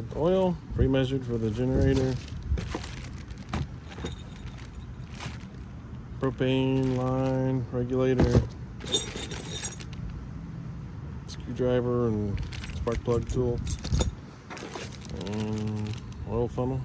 Got the oil pre-measured for the generator. Propane line regulator. Screwdriver and spark plug tool. And oil funnel.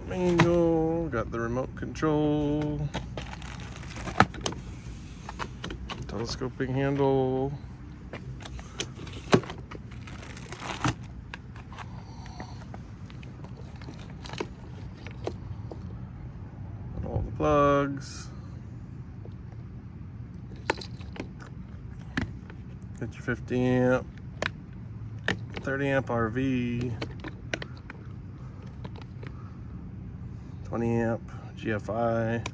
Manual, got the remote control, telescoping handle, all the plugs, get your 50 amp, 30 amp RV, 20 amp GFI,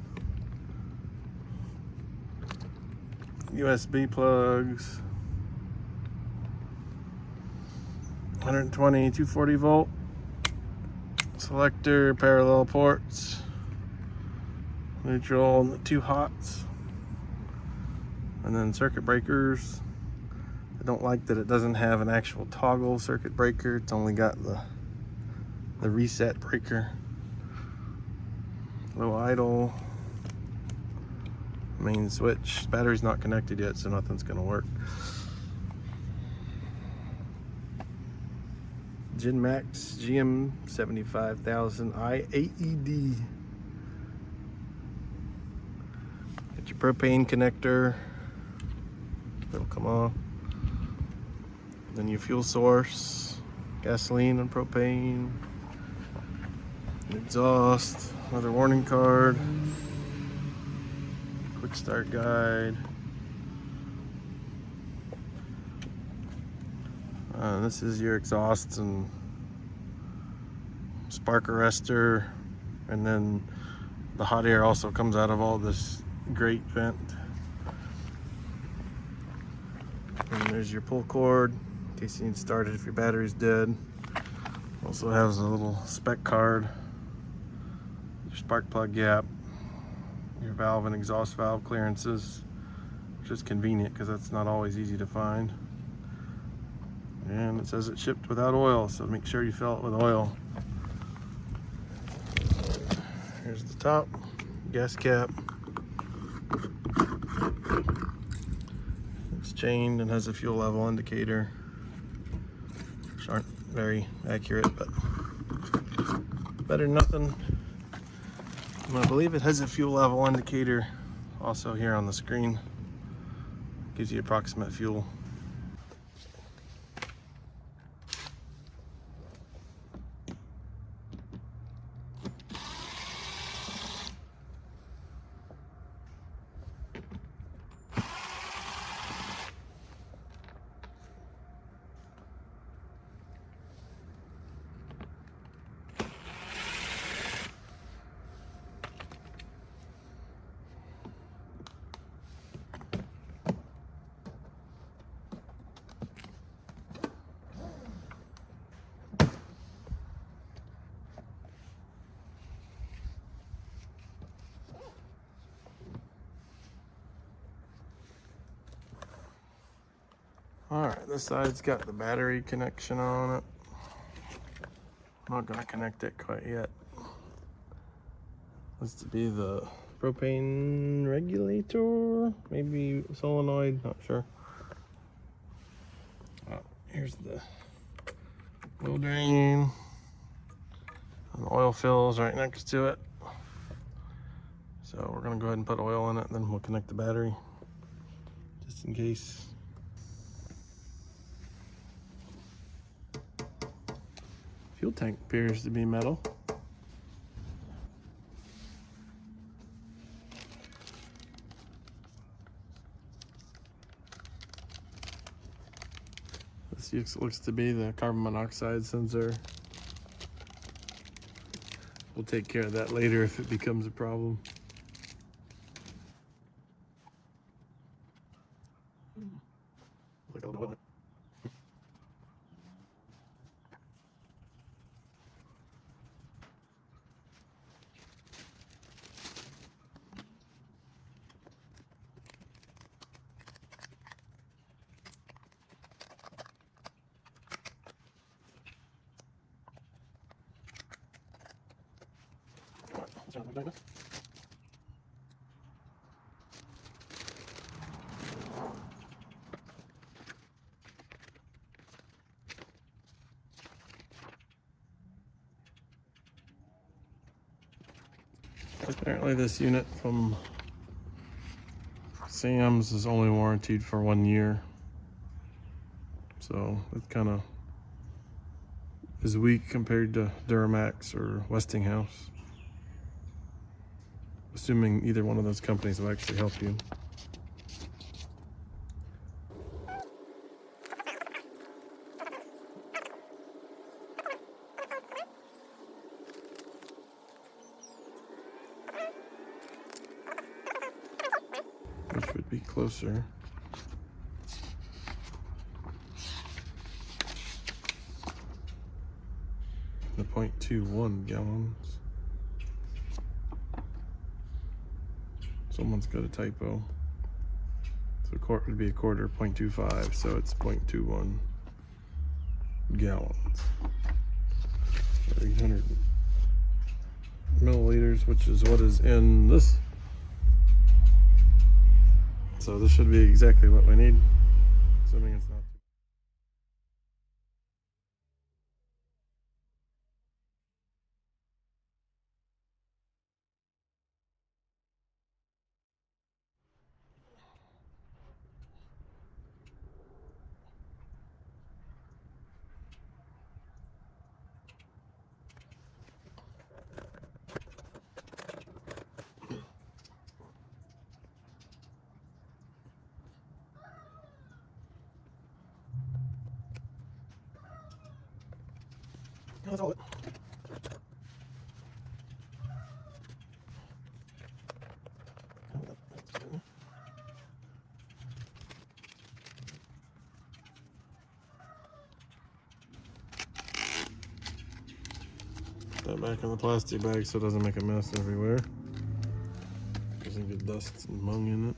USB plugs, 120, 240 volt, selector, parallel ports, neutral and the 2 hots, and then circuit breakers. I don't like that it doesn't have an actual toggle circuit breaker. It's only got the reset breaker. Low idle, main switch. Battery's not connected yet, so nothing's gonna work. Genmax GM7500iAED. Get your propane connector. It'll come off. Then your fuel source, gasoline and propane. Exhaust, another warning card, quick start guide. This is your exhaust and spark arrestor, and then the hot air also comes out of all this grate vent. And there's your pull cord in case you need to start it if your battery's dead. Also has a little spec card, your spark plug gap, your valve and exhaust valve clearances, which is convenient because that's not always easy to find. And it says it's shipped without oil, so make sure you fill it with oil. Here's the top, gas cap. It's chained and has a fuel level indicator, which aren't very accurate, but better than nothing. And I believe it has a fuel level indicator also here on the screen. Gives you approximate fuel. Alright, this side's got the battery connection on it. I'm not gonna connect it quite yet. This to be the propane regulator, maybe solenoid, not sure. Here's the oil drain, and the oil fills right next to it. So we're gonna go ahead and put oil in it, and then we'll connect the battery, just in case. Fuel tank appears to be metal. This looks to be the carbon monoxide sensor. We'll take care of that later if it becomes a problem. Apparently this unit from Sam's is only warranted for 1 year. So it kind of is weak compared to Duramax or Westinghouse. Assuming either one of those companies will actually help you. Which would be closer. The 0.21 gallons. Someone's got a typo. So quart would be a quarter, 0.25, so it's 0.21 gallons. 800 milliliters, which is what is in this. So this should be exactly what we need, assuming it's not. That's all it. Put that back in the plastic bag so it doesn't make a mess everywhere. Doesn't get dust and mung in it.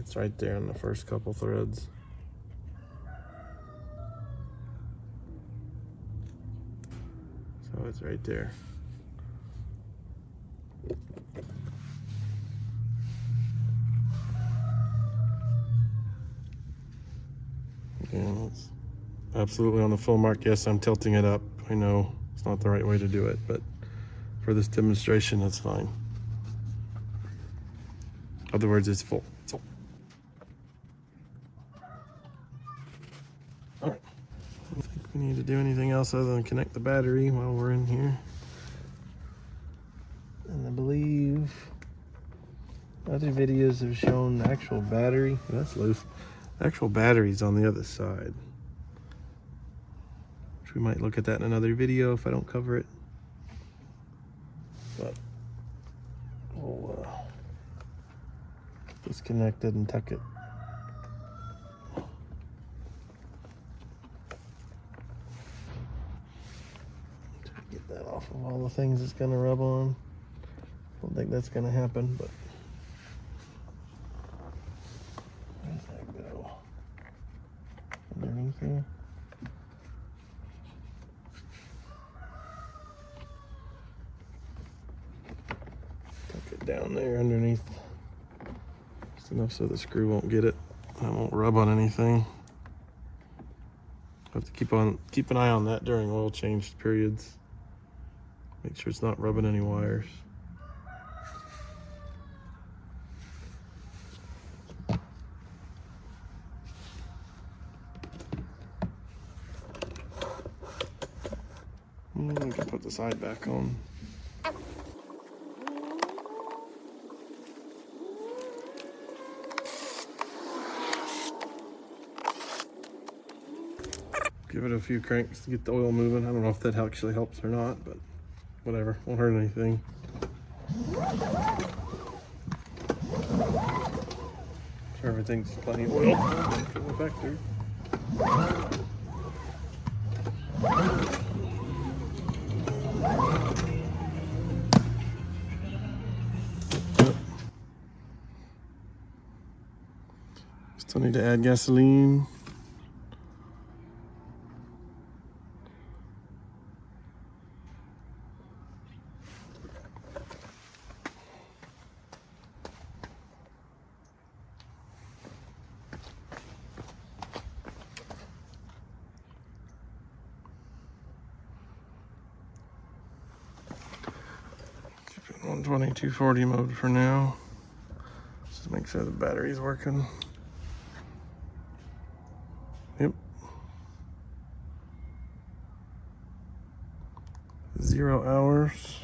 It's right there in the first couple threads. So it's right there. Again, it's absolutely on the full mark. Yes, I'm tilting it up. I know it's not the right way to do it, but for this demonstration, it's fine. In other words, it's full. All right. I don't think we need to do anything else other than connect the battery while we're in here. And I believe other videos have shown the actual battery. That's loose. The actual battery's on the other side. Which we might look at that in another video if I don't cover it. But we'll disconnect it and tuck it. Try to get that off of all the things it's gonna rub on. Don't think that's gonna happen, but where does that go? down there underneath. Just enough so the screw won't get it. And it won't rub on anything. Have to keep an eye on that during oil change periods. Make sure it's not rubbing any wires. We can put the side back on. Give it a few cranks to get the oil moving. I don't know if that actually helps or not, but whatever, won't hurt anything. Sure, everything's plenty of oil for the vector. Still need to add gasoline. Keep it 120, 240 mode for now. Just make sure the battery's working. Yep. 0 hours.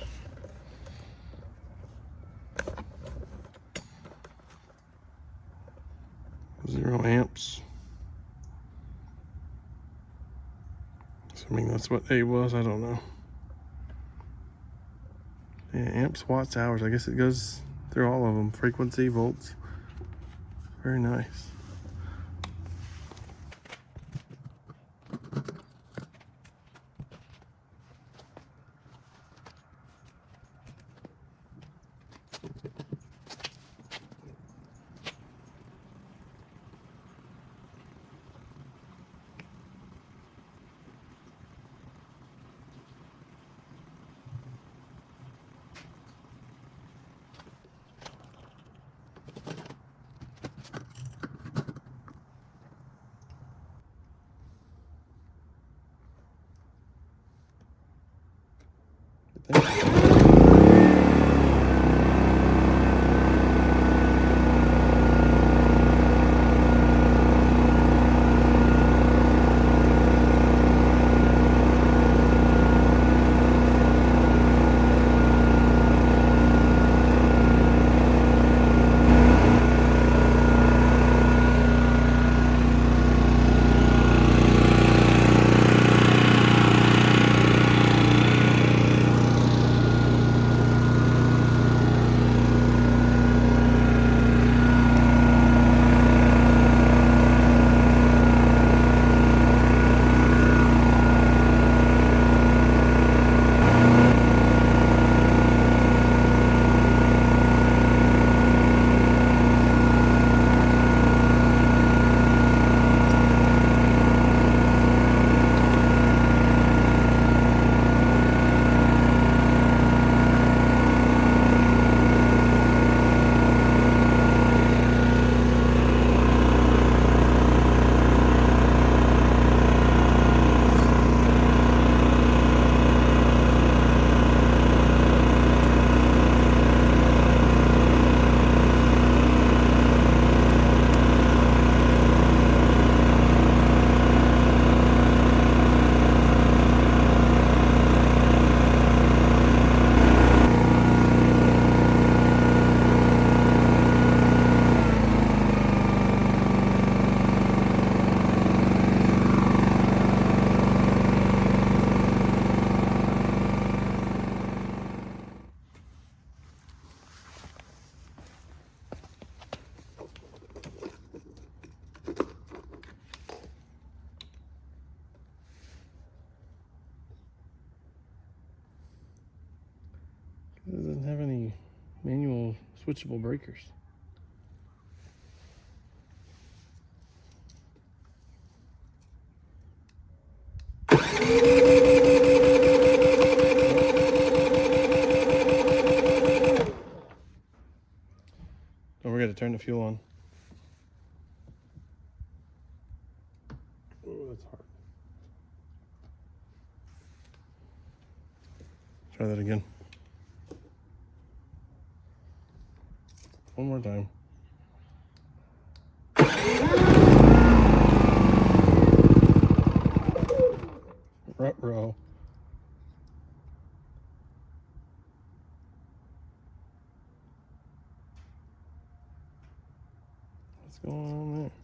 Zero amps. Assuming that's what A was, I don't know. Yeah, amps, watts, hours. I guess it goes through all of them. Frequency, volts. Very nice. It doesn't have any manual switchable breakers. the fuel on. Oh, that's hard. Try that again. One more time. Ruh-roh. What's going on there?